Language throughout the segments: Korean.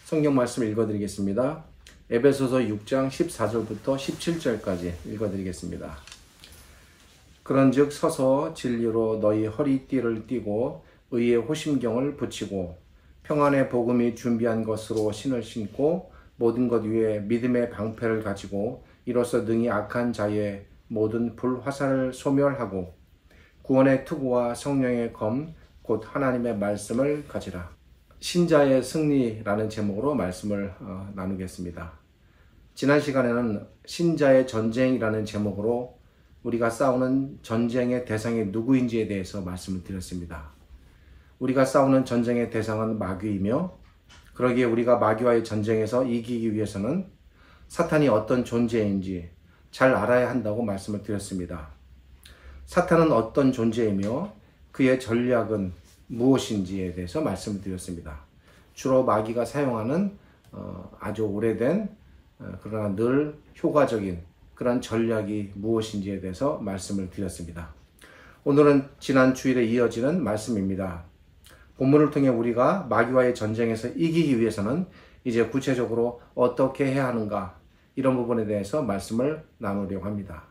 성경 말씀 읽어드리겠습니다. 에베소서 6장 14절부터 17절까지 읽어드리겠습니다. 그런즉 서서 진리로 너희 허리띠를 띠고 의의 호심경을 붙이고 평안의 복음이 준비한 것으로 신을 신고 모든 것 위에 믿음의 방패를 가지고 이로써 능히 악한 자의 모든 불화살을 소멸하고 구원의 투구와 성령의 검 곧 하나님의 말씀을 가지라. 신자의 승리라는 제목으로 말씀을 나누겠습니다. 지난 시간에는 신자의 전쟁이라는 제목으로 우리가 싸우는 전쟁의 대상이 누구인지에 대해서 말씀을 드렸습니다. 우리가 싸우는 전쟁의 대상은 마귀이며 그러기에 우리가 마귀와의 전쟁에서 이기기 위해서는 사탄이 어떤 존재인지 잘 알아야 한다고 말씀을 드렸습니다. 사탄은 어떤 존재이며 그의 전략은 무엇인지에 대해서 말씀을 드렸습니다. 주로 마귀가 사용하는 아주 오래된 그러나 늘 효과적인 그런 전략이 무엇인지에 대해서 말씀을 드렸습니다. 오늘은 지난 주일에 이어지는 말씀입니다. 본문을 통해 우리가 마귀와의 전쟁에서 이기기 위해서는 이제 구체적으로 어떻게 해야 하는가, 이런 부분에 대해서 말씀을 나누려고 합니다.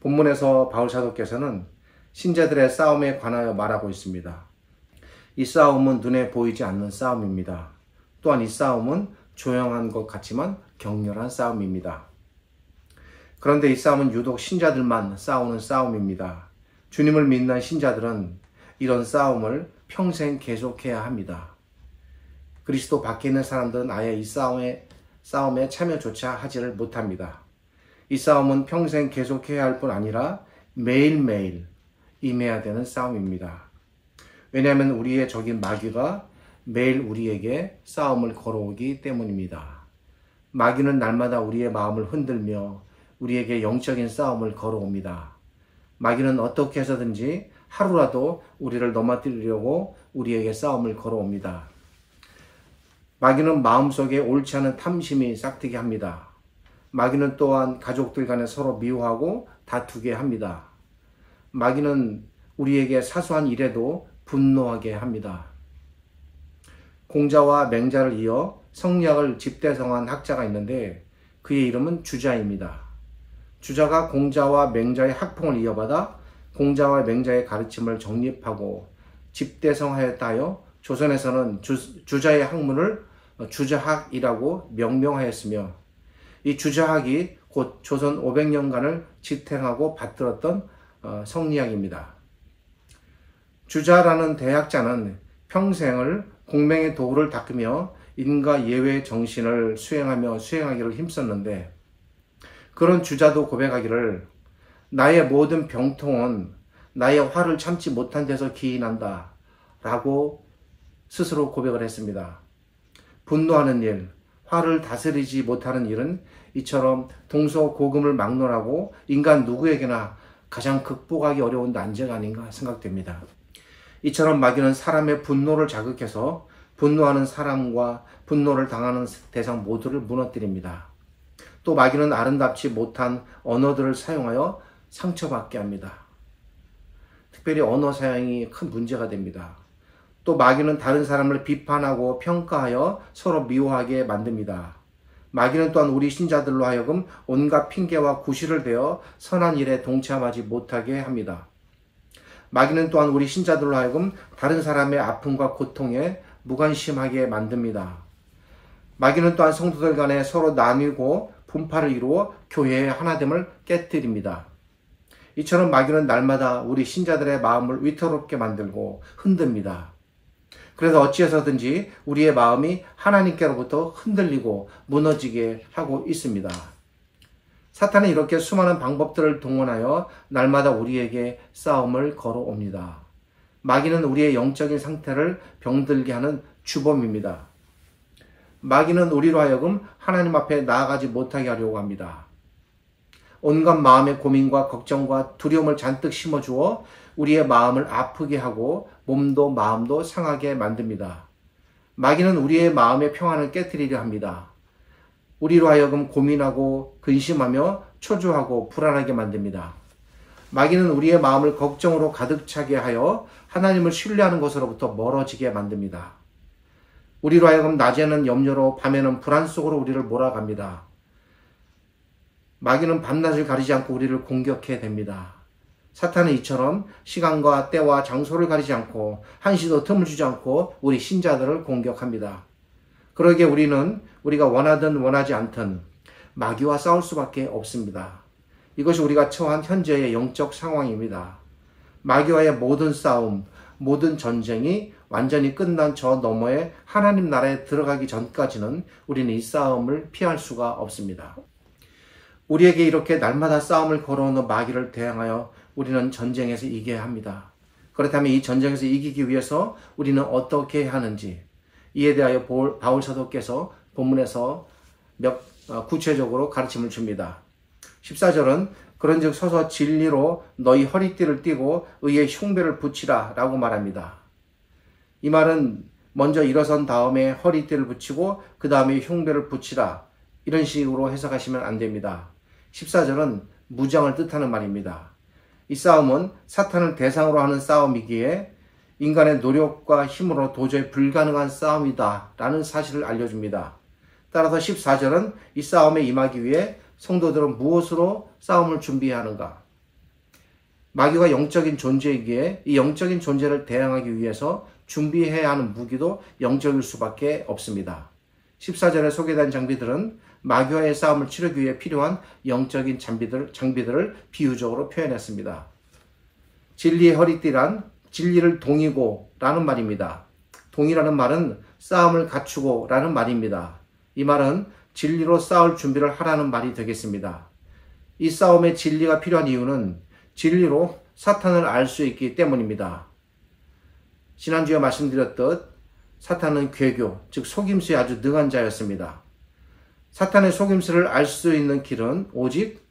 본문에서 바울 사도께서는 신자들의 싸움에 관하여 말하고 있습니다. 이 싸움은 눈에 보이지 않는 싸움입니다. 또한 이 싸움은 조용한 것 같지만 격렬한 싸움입니다. 그런데 이 싸움은 유독 신자들만 싸우는 싸움입니다. 주님을 믿는 신자들은 이런 싸움을 평생 계속해야 합니다. 그리스도 밖에 있는 사람들은 아예 이 싸움에 참여조차 하지를 못합니다. 이 싸움은 평생 계속해야 할 뿐 아니라 매일매일 임해야 되는 싸움입니다. 왜냐하면 우리의 적인 마귀가 매일 우리에게 싸움을 걸어오기 때문입니다. 마귀는 날마다 우리의 마음을 흔들며 우리에게 영적인 싸움을 걸어옵니다. 마귀는 어떻게 해서든지 하루라도 우리를 넘어뜨리려고 우리에게 싸움을 걸어옵니다. 마귀는 마음속에 옳지 않은 탐심이 싹트게 합니다. 마귀는 또한 가족들 간에 서로 미워하고 다투게 합니다. 마귀는 우리에게 사소한 일에도 분노하게 합니다. 공자와 맹자를 이어 성리학을 집대성한 학자가 있는데 그의 이름은 주자입니다. 주자가 공자와 맹자의 학풍을 이어받아 공자와 맹자의 가르침을 정립하고 집대성하였다 하여 조선에서는 주자의 학문을 주자학이라고 명명하였으며 이 주자학이 곧 조선 500년간을 지탱하고 받들었던 성리학입니다. 주자라는 대학자는 평생을 공명의 도구를 닦으며 인과 예외의 정신을 수행하기를 힘썼는데 그런 주자도 고백하기를 나의 모든 병통은 나의 화를 참지 못한 데서 기인한다 라고 스스로 고백을 했습니다. 분노하는 일, 화를 다스리지 못하는 일은 이처럼 동서고금을 막론하고 인간 누구에게나 가장 극복하기 어려운 난제가 아닌가 생각됩니다. 이처럼 마귀는 사람의 분노를 자극해서 분노하는 사람과 분노를 당하는 대상 모두를 무너뜨립니다. 또 마귀는 아름답지 못한 언어들을 사용하여 상처받게 합니다. 특별히 언어 사용이 큰 문제가 됩니다. 또 마귀는 다른 사람을 비판하고 평가하여 서로 미워하게 만듭니다. 마귀는 또한 우리 신자들로 하여금 온갖 핑계와 구실을 대어 선한 일에 동참하지 못하게 합니다. 마귀는 또한 우리 신자들로 하여금 다른 사람의 아픔과 고통에 무관심하게 만듭니다. 마귀는 또한 성도들 간에 서로 나뉘고 분파를 이루어 교회의 하나됨을 깨뜨립니다. 이처럼 마귀는 날마다 우리 신자들의 마음을 위태롭게 만들고 흔듭니다. 그래서 어찌해서든지 우리의 마음이 하나님께로부터 흔들리고 무너지게 하고 있습니다. 사탄은 이렇게 수많은 방법들을 동원하여 날마다 우리에게 싸움을 걸어옵니다. 마귀는 우리의 영적인 상태를 병들게 하는 주범입니다. 마귀는 우리로 하여금 하나님 앞에 나아가지 못하게 하려고 합니다. 온갖 마음의 고민과 걱정과 두려움을 잔뜩 심어주어 우리의 마음을 아프게 하고 몸도 마음도 상하게 만듭니다. 마귀는 우리의 마음의 평안을 깨뜨리려 합니다. 우리로 하여금 고민하고 근심하며 초조하고 불안하게 만듭니다. 마귀는 우리의 마음을 걱정으로 가득 차게 하여 하나님을 신뢰하는 것으로부터 멀어지게 만듭니다. 우리로 하여금 낮에는 염려로 밤에는 불안 속으로 우리를 몰아갑니다. 마귀는 밤낮을 가리지 않고 우리를 공격해야 됩니다. 사탄은 이처럼 시간과 때와 장소를 가리지 않고 한시도 틈을 주지 않고 우리 신자들을 공격합니다. 그러기에 우리는 우리가 원하든 원하지 않든 마귀와 싸울 수밖에 없습니다. 이것이 우리가 처한 현재의 영적 상황입니다. 마귀와의 모든 싸움, 모든 전쟁이 완전히 끝난 저 너머에 하나님 나라에 들어가기 전까지는 우리는 이 싸움을 피할 수가 없습니다. 우리에게 이렇게 날마다 싸움을 걸어오는 마귀를 대항하여 우리는 전쟁에서 이겨야 합니다. 그렇다면 이 전쟁에서 이기기 위해서 우리는 어떻게 해야 하는지, 이에 대하여 바울 사도께서 본문에서 구체적으로 가르침을 줍니다. 14절은 그런즉 서서 진리로 너희 허리띠를 띠고 의의 흉배를 붙이라 라고 말합니다. 이 말은 먼저 일어선 다음에 허리띠를 붙이고 그 다음에 흉배를 붙이라, 이런 식으로 해석하시면 안 됩니다. 14절은 무장을 뜻하는 말입니다. 이 싸움은 사탄을 대상으로 하는 싸움이기에 인간의 노력과 힘으로 도저히 불가능한 싸움이다 라는 사실을 알려줍니다. 따라서 14절은 이 싸움에 임하기 위해 성도들은 무엇으로 싸움을 준비해야 하는가? 마귀가 영적인 존재이기에 이 영적인 존재를 대항하기 위해서 준비해야 하는 무기도 영적일 수밖에 없습니다. 14절에 소개된 장비들은 마귀와의 싸움을 치르기 위해 필요한 영적인 장비들을 비유적으로 표현했습니다. 진리의 허리띠란 진리를 동이고 라는 말입니다. 동이라는 말은 싸움을 갖추고 라는 말입니다. 이 말은 진리로 싸울 준비를 하라는 말이 되겠습니다. 이 싸움에 진리가 필요한 이유는 진리로 사탄을 알 수 있기 때문입니다. 지난주에 말씀드렸듯 사탄은 괴교, 즉 속임수에 아주 능한 자였습니다. 사탄의 속임수를 알 수 있는 길은 오직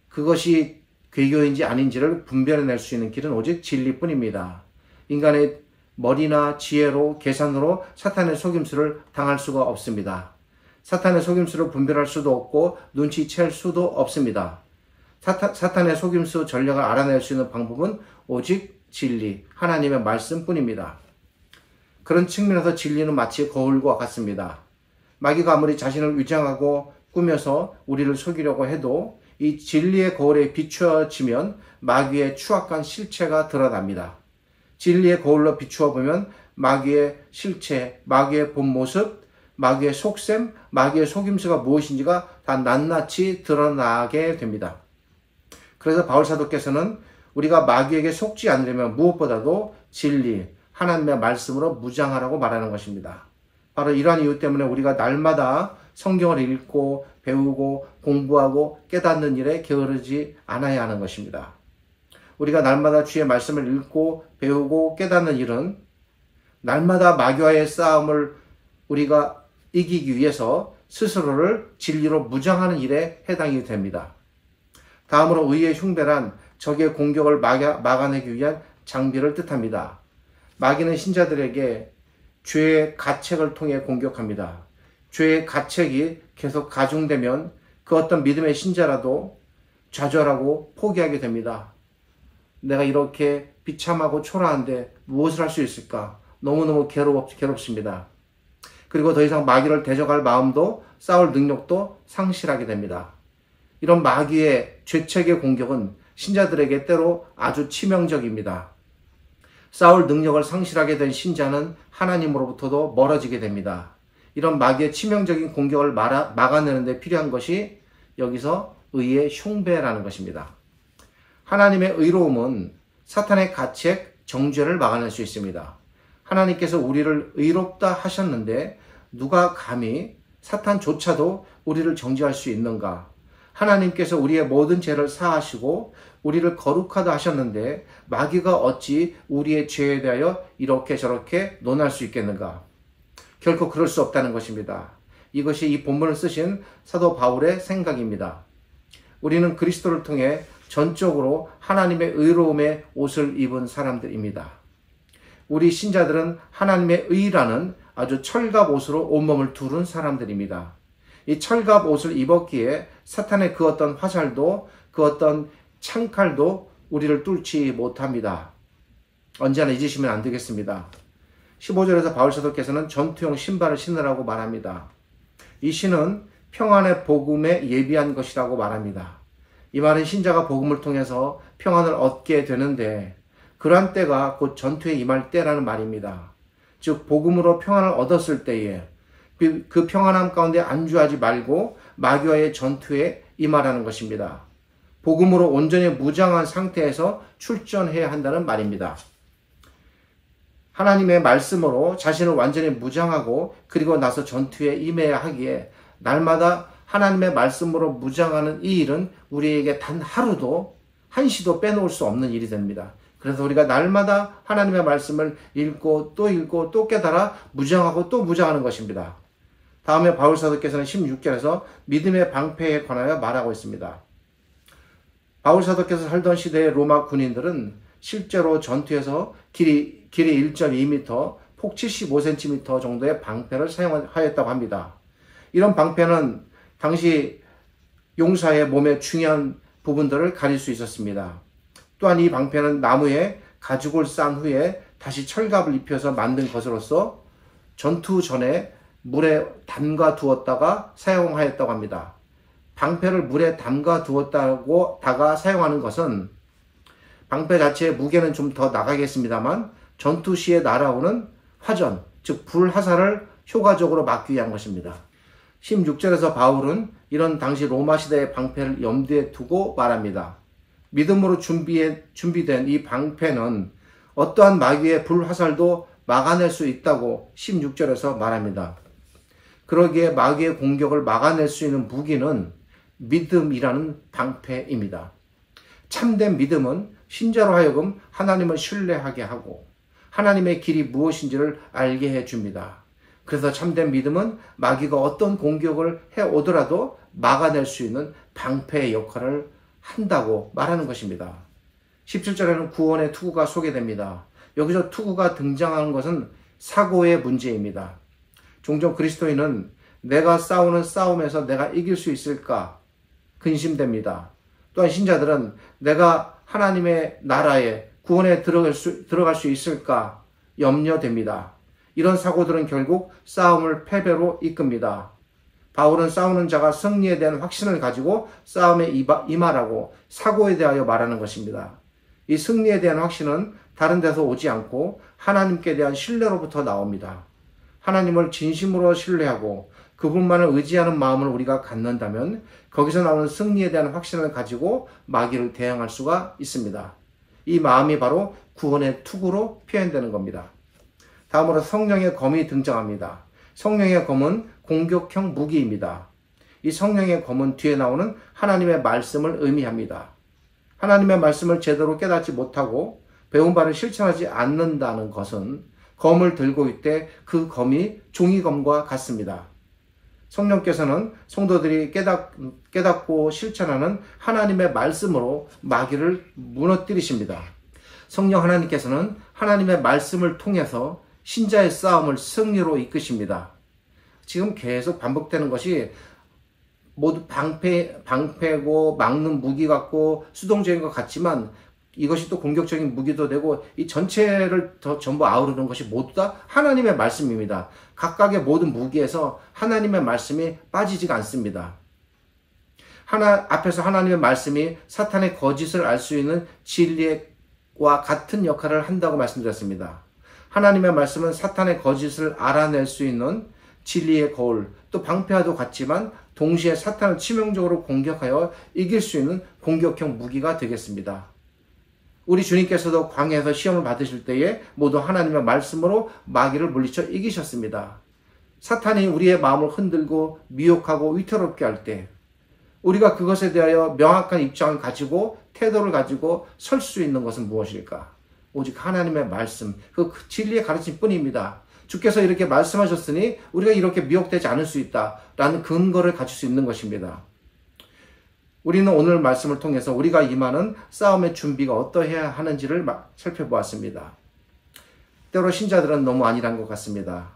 그것이 괴교인지 아닌지를 분별해낼 수 있는 길은 오직 진리뿐입니다. 인간의 머리나 지혜로 계산으로 사탄의 속임수를 당할 수가 없습니다. 사탄의 속임수를 분별할 수도 없고 눈치챌 수도 없습니다. 사탄의 속임수 전략을 알아낼 수 있는 방법은 오직 진리, 하나님의 말씀뿐입니다. 그런 측면에서 진리는 마치 거울과 같습니다. 마귀가 아무리 자신을 위장하고 꾸며서 우리를 속이려고 해도 이 진리의 거울에 비추어지면 마귀의 추악한 실체가 드러납니다. 진리의 거울로 비추어 보면 마귀의 실체, 마귀의 본 모습, 마귀의 속셈, 마귀의 속임수가 무엇인지가 다 낱낱이 드러나게 됩니다. 그래서 바울 사도께서는 우리가 마귀에게 속지 않으려면 무엇보다도 진리, 하나님의 말씀으로 무장하라고 말하는 것입니다. 바로 이러한 이유 때문에 우리가 날마다 성경을 읽고 배우고 공부하고 깨닫는 일에 게으르지 않아야 하는 것입니다. 우리가 날마다 주의 말씀을 읽고 배우고 깨닫는 일은 날마다 마귀와의 싸움을 우리가 이기기 위해서 스스로를 진리로 무장하는 일에 해당이 됩니다. 다음으로 의의 흉배란 적의 공격을 막아내기 위한 장비를 뜻합니다. 마귀는 신자들에게 죄의 가책을 통해 공격합니다. 죄의 가책이 계속 가중되면 그 어떤 믿음의 신자라도 좌절하고 포기하게 됩니다. 내가 이렇게 비참하고 초라한데 무엇을 할 수 있을까? 너무너무 괴롭습니다. 그리고 더 이상 마귀를 대적할 마음도 싸울 능력도 상실하게 됩니다. 이런 마귀의 죄책의 공격은 신자들에게 때로 아주 치명적입니다. 싸울 능력을 상실하게 된 신자는 하나님으로부터도 멀어지게 됩니다. 이런 마귀의 치명적인 공격을 막아내는 데 필요한 것이 여기서 의의 흉배라는 것입니다. 하나님의 의로움은 사탄의 가책, 정죄를 막아낼 수 있습니다. 하나님께서 우리를 의롭다 하셨는데 누가 감히 사탄조차도 우리를 정죄할 수 있는가? 하나님께서 우리의 모든 죄를 사하시고 우리를 거룩하다 하셨는데 마귀가 어찌 우리의 죄에 대하여 이렇게 저렇게 논할 수 있겠는가? 결코 그럴 수 없다는 것입니다. 이것이 이 본문을 쓰신 사도 바울의 생각입니다. 우리는 그리스도를 통해 전적으로 하나님의 의로움의 옷을 입은 사람들입니다. 우리 신자들은 하나님의 의라는 아주 철갑 옷으로 온몸을 두른 사람들입니다. 이 철갑 옷을 입었기에 사탄의 그 어떤 화살도 그 어떤 창칼도 우리를 뚫지 못합니다. 언제나 잊으시면 안 되겠습니다. 15절에서 바울 사도께서는 전투용 신발을 신으라고 말합니다. 이 신은 평안의 복음에 예비한 것이라고 말합니다. 이 말은 신자가 복음을 통해서 평안을 얻게 되는데 그러한 때가 곧 전투에 임할 때라는 말입니다. 즉 복음으로 평안을 얻었을 때에 그 평안함 가운데 안주하지 말고 마귀와의 전투에 임하라는 것입니다. 복음으로 온전히 무장한 상태에서 출전해야 한다는 말입니다. 하나님의 말씀으로 자신을 완전히 무장하고 그리고 나서 전투에 임해야 하기에 날마다 하나님의 말씀으로 무장하는 이 일은 우리에게 단 하루도 한시도 빼놓을 수 없는 일이 됩니다. 그래서 우리가 날마다 하나님의 말씀을 읽고 또 깨달아 무장하고 또 무장하는 것입니다. 다음에 바울 사도께서는 16절에서 믿음의 방패에 관하여 말하고 있습니다. 바울 사도께서 살던 시대의 로마 군인들은 실제로 전투에서 길이 1.2m, 폭 75cm 정도의 방패를 사용하였다고 합니다. 이런 방패는 당시 용사의 몸의 중요한 부분들을 가릴 수 있었습니다. 또한 이 방패는 나무에 가죽을 싼 후에 다시 철갑을 입혀서 만든 것으로서 전투 전에 물에 담가 두었다가 사용하였다고 합니다. 방패를 물에 담가 두었다가 사용하는 것은 방패 자체의 무게는 좀 더 나가겠습니다만 전투 시에 날아오는 화전, 즉 불화살을 효과적으로 막기 위한 것입니다. 16절에서 바울은 이런 당시 로마 시대의 방패를 염두에 두고 말합니다. 믿음으로 준비된 이 방패는 어떠한 마귀의 불화살도 막아낼 수 있다고 16절에서 말합니다. 그러기에 마귀의 공격을 막아낼 수 있는 무기는 믿음이라는 방패입니다. 참된 믿음은 신자로 하여금 하나님을 신뢰하게 하고 하나님의 길이 무엇인지를 알게 해줍니다. 그래서 참된 믿음은 마귀가 어떤 공격을 해오더라도 막아낼 수 있는 방패의 역할을 한다고 말하는 것입니다. 17절에는 구원의 투구가 소개됩니다. 여기서 투구가 등장하는 것은 사고의 문제입니다. 종종 그리스도인은 내가 싸우는 싸움에서 내가 이길 수 있을까 근심됩니다. 또한 신자들은 내가 하나님의 나라에 구원에 들어갈 수 있을까 염려됩니다. 이런 사고들은 결국 싸움을 패배로 이끕니다. 바울은 싸우는 자가 승리에 대한 확신을 가지고 싸움에 임하라고 사고에 대하여 말하는 것입니다. 이 승리에 대한 확신은 다른 데서 오지 않고 하나님께 대한 신뢰로부터 나옵니다. 하나님을 진심으로 신뢰하고 그분만을 의지하는 마음을 우리가 갖는다면 거기서 나오는 승리에 대한 확신을 가지고 마귀를 대항할 수가 있습니다. 이 마음이 바로 구원의 투구로 표현되는 겁니다. 다음으로 성령의 검이 등장합니다. 성령의 검은 공격형 무기입니다. 이 성령의 검은 뒤에 나오는 하나님의 말씀을 의미합니다. 하나님의 말씀을 제대로 깨닫지 못하고 배운 바를 실천하지 않는다는 것은 검을 들고 있되 그 검이 종이검과 같습니다. 성령께서는 성도들이 깨닫고 실천하는 하나님의 말씀으로 마귀를 무너뜨리십니다. 성령 하나님께서는 하나님의 말씀을 통해서 신자의 싸움을 승리로 이끄십니다. 지금 계속 반복되는 것이 모두 방패고 막는 무기 같고 수동적인 것 같지만 이것이 또 공격적인 무기도 되고 이 전체를 전부 아우르는 것이 모두 다 하나님의 말씀입니다. 각각의 모든 무기에서 하나님의 말씀이 빠지지가 않습니다. 앞에서 하나님의 말씀이 사탄의 거짓을 알 수 있는 진리와 같은 역할을 한다고 말씀드렸습니다. 하나님의 말씀은 사탄의 거짓을 알아낼 수 있는 진리의 거울, 또 방패와도 같지만 동시에 사탄을 치명적으로 공격하여 이길 수 있는 공격형 무기가 되겠습니다. 우리 주님께서도 광야에서 시험을 받으실 때에 모두 하나님의 말씀으로 마귀를 물리쳐 이기셨습니다. 사탄이 우리의 마음을 흔들고 미혹하고 위태롭게 할 때 우리가 그것에 대하여 명확한 입장을 가지고 태도를 가지고 설 수 있는 것은 무엇일까? 오직 하나님의 말씀, 그 진리의 가르침 뿐입니다. 주께서 이렇게 말씀하셨으니 우리가 이렇게 미혹되지 않을 수 있다라는 근거를 가질 수 있는 것입니다. 우리는 오늘 말씀을 통해서 우리가 임하는 싸움의 준비가 어떠해야 하는지를 살펴보았습니다. 때로 신자들은 너무 안일한 것 같습니다.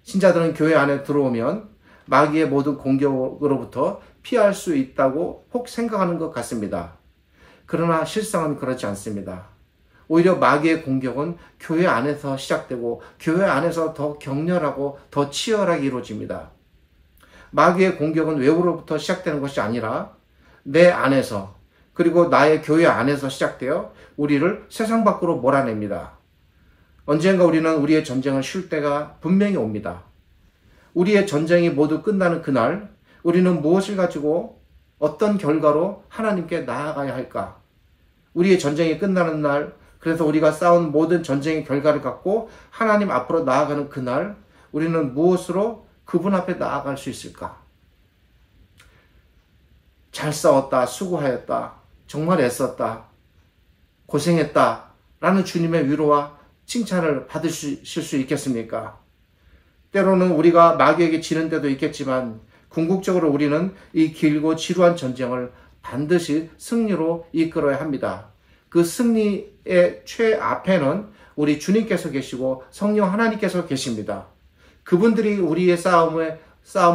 신자들은 교회 안에 들어오면 마귀의 모든 공격으로부터 피할 수 있다고 혹 생각하는 것 같습니다. 그러나 실상은 그렇지 않습니다. 오히려 마귀의 공격은 교회 안에서 시작되고 교회 안에서 더 격렬하고 더 치열하게 이루어집니다. 마귀의 공격은 외부로부터 시작되는 것이 아니라 내 안에서 그리고 나의 교회 안에서 시작되어 우리를 세상 밖으로 몰아냅니다. 언젠가 우리는 우리의 전쟁을 쉴 때가 분명히 옵니다. 우리의 전쟁이 모두 끝나는 그날 우리는 무엇을 가지고 어떤 결과로 하나님께 나아가야 할까? 우리의 전쟁이 끝나는 날, 그래서 우리가 싸운 모든 전쟁의 결과를 갖고 하나님 앞으로 나아가는 그날 우리는 무엇으로 그분 앞에 나아갈 수 있을까? 잘 싸웠다, 수고하였다, 정말 애썼다, 고생했다 라는 주님의 위로와 칭찬을 받으실 수 있겠습니까? 때로는 우리가 마귀에게 지는 때도 있겠지만 궁극적으로 우리는 이 길고 지루한 전쟁을 반드시 승리로 이끌어야 합니다. 그 승리의 최앞에는 우리 주님께서 계시고 성령 하나님께서 계십니다. 그분들이 우리의 싸움을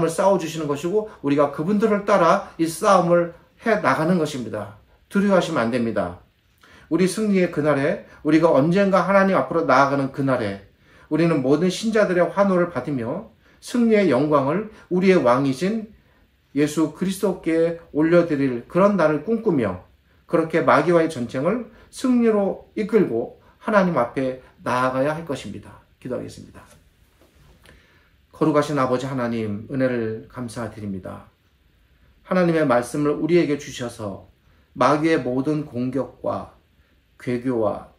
싸워주시는 것이고 우리가 그분들을 따라 이 싸움을 해나가는 것입니다. 두려워하시면 안 됩니다. 우리 승리의 그날에 우리가 언젠가 하나님 앞으로 나아가는 그날에 우리는 모든 신자들의 환호를 받으며 승리의 영광을 우리의 왕이신 예수 그리스도께 올려드릴 그런 날을 꿈꾸며 그렇게 마귀와의 전쟁을 승리로 이끌고 하나님 앞에 나아가야 할 것입니다. 기도하겠습니다. 거룩하신 아버지 하나님, 은혜를 감사드립니다. 하나님의 말씀을 우리에게 주셔서 마귀의 모든 공격과 괴교와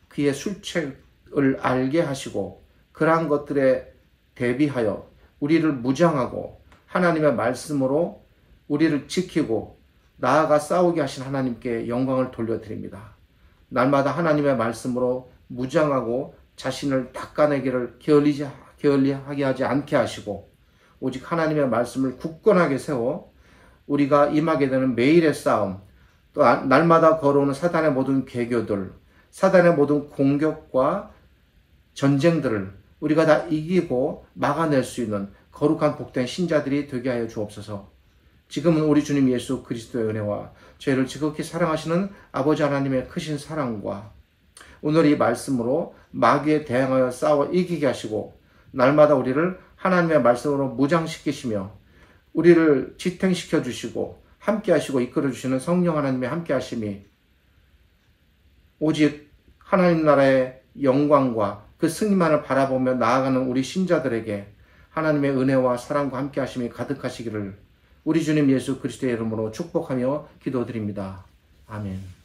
그의 술책을 알게 하시고 그러한 것들에 대비하여 우리를 무장하고 하나님의 말씀으로 우리를 지키고 나아가 싸우게 하신 하나님께 영광을 돌려드립니다. 날마다 하나님의 말씀으로 무장하고 자신을 닦아내기를 게을리하게 하지 않게 하시고 오직 하나님의 말씀을 굳건하게 세워 우리가 임하게 되는 매일의 싸움, 또 날마다 걸어오는 사단의 모든 괴교들, 사단의 모든 공격과 전쟁들을 우리가 다 이기고 막아낼 수 있는 거룩한 복된 신자들이 되게 하여 주옵소서. 지금은 우리 주님 예수 그리스도의 은혜와 저희를 지극히 사랑하시는 아버지 하나님의 크신 사랑과 오늘 이 말씀으로 마귀에 대항하여 싸워 이기게 하시고 날마다 우리를 하나님의 말씀으로 무장시키시며 우리를 지탱시켜 주시고 함께 하시고 이끌어 주시는 성령 하나님의 함께 하심이 오직 하나님 나라의 영광과 그 승리만을 바라보며 나아가는 우리 신자들에게 하나님의 은혜와 사랑과 함께 하심이 가득하시기를 우리 주님 예수 그리스도의 이름으로 축복하며 기도드립니다. 아멘.